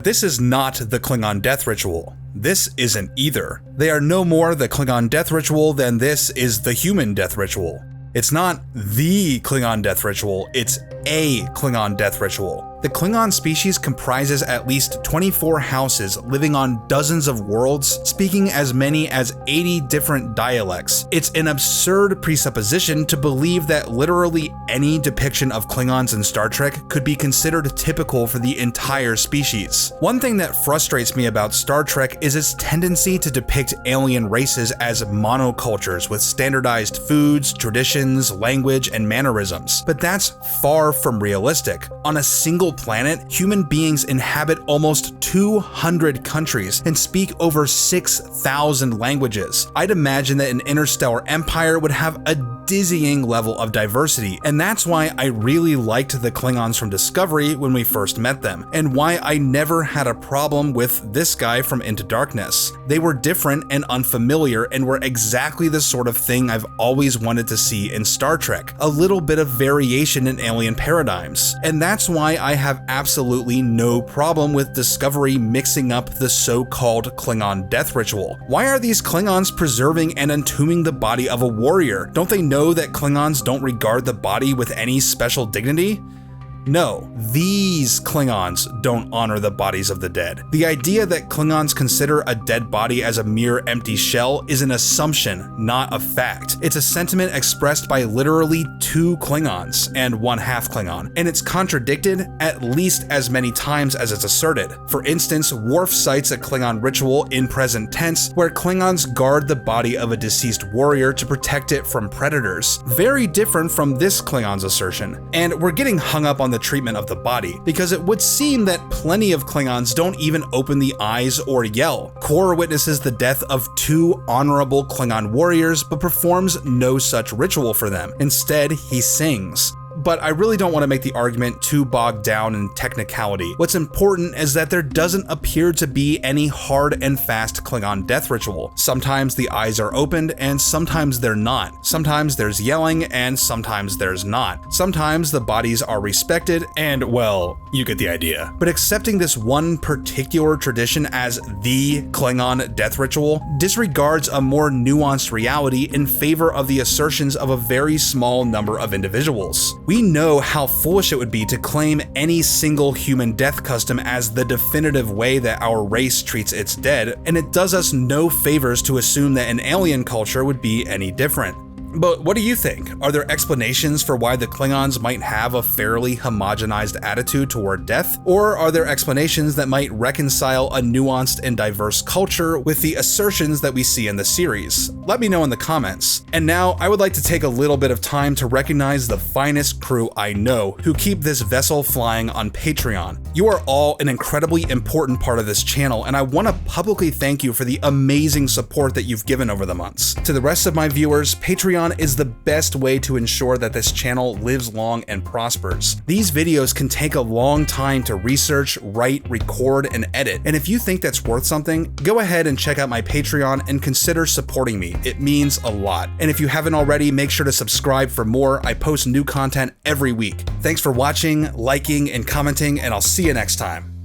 this is not the Klingon death ritual. This isn't either. They are no more the Klingon death ritual than this is the human death ritual. It's not the Klingon death ritual, it's a Klingon death ritual. The Klingon species comprises at least 24 houses living on dozens of worlds, speaking as many as 80 different dialects. It's an absurd presupposition to believe that literally any depiction of Klingons in Star Trek could be considered typical for the entire species. One thing that frustrates me about Star Trek is its tendency to depict alien races as monocultures with standardized foods, traditions, language, and mannerisms. But that's far from realistic. On a single planet, human beings inhabit almost 200 countries and speak over 6,000 languages. I'd imagine that an interstellar empire would have a dizzying level of diversity, and that's why I really liked the Klingons from Discovery when we first met them, and why I never had a problem with this guy from Into Darkness. They were different and unfamiliar and were exactly the sort of thing I've always wanted to see in Star Trek, a little bit of variation in alien paradigms. And that's why I have absolutely no problem with Discovery mixing up the so-called Klingon death ritual. Why are these Klingons preserving and entombing the body of a warrior? Don't they know that Klingons don't regard the body with any special dignity? No, these Klingons don't honor the bodies of the dead. The idea that Klingons consider a dead body as a mere empty shell is an assumption, not a fact. It's a sentiment expressed by literally 2 Klingons and 1 half Klingon, and it's contradicted at least as many times as it's asserted. For instance, Worf cites a Klingon ritual in present tense where Klingons guard the body of a deceased warrior to protect it from predators. Very different from this Klingon's assertion. And we're getting hung up on the treatment of the body, because it would seem that plenty of Klingons don't even open the eyes or yell. Kor witnesses the death of 2 honorable Klingon warriors, but performs no such ritual for them. Instead, he sings. But I really don't want to make the argument too bogged down in technicality. What's important is that there doesn't appear to be any hard and fast Klingon death ritual. Sometimes the eyes are opened and sometimes they're not. Sometimes there's yelling and sometimes there's not. Sometimes the bodies are respected and, well, you get the idea. But accepting this one particular tradition as the Klingon death ritual disregards a more nuanced reality in favor of the assertions of a very small number of individuals. We know how foolish it would be to claim any single human death custom as the definitive way that our race treats its dead, and it does us no favors to assume that an alien culture would be any different. But what do you think? Are there explanations for why the Klingons might have a fairly homogenized attitude toward death? Or are there explanations that might reconcile a nuanced and diverse culture with the assertions that we see in the series? Let me know in the comments. And now I would like to take a little bit of time to recognize the finest crew I know who keep this vessel flying on Patreon. You are all an incredibly important part of this channel, and I want to publicly thank you for the amazing support that you've given over the months. To the rest of my viewers, Patreon is the best way to ensure that this channel lives long and prospers. These videos can take a long time to research, write, record, and edit, and if you think that's worth something, go ahead and check out my Patreon and consider supporting me. It means a lot. And if you haven't already, make sure to subscribe for more. I post new content every week. Thanks for watching, liking, and commenting, and I'll see you next time.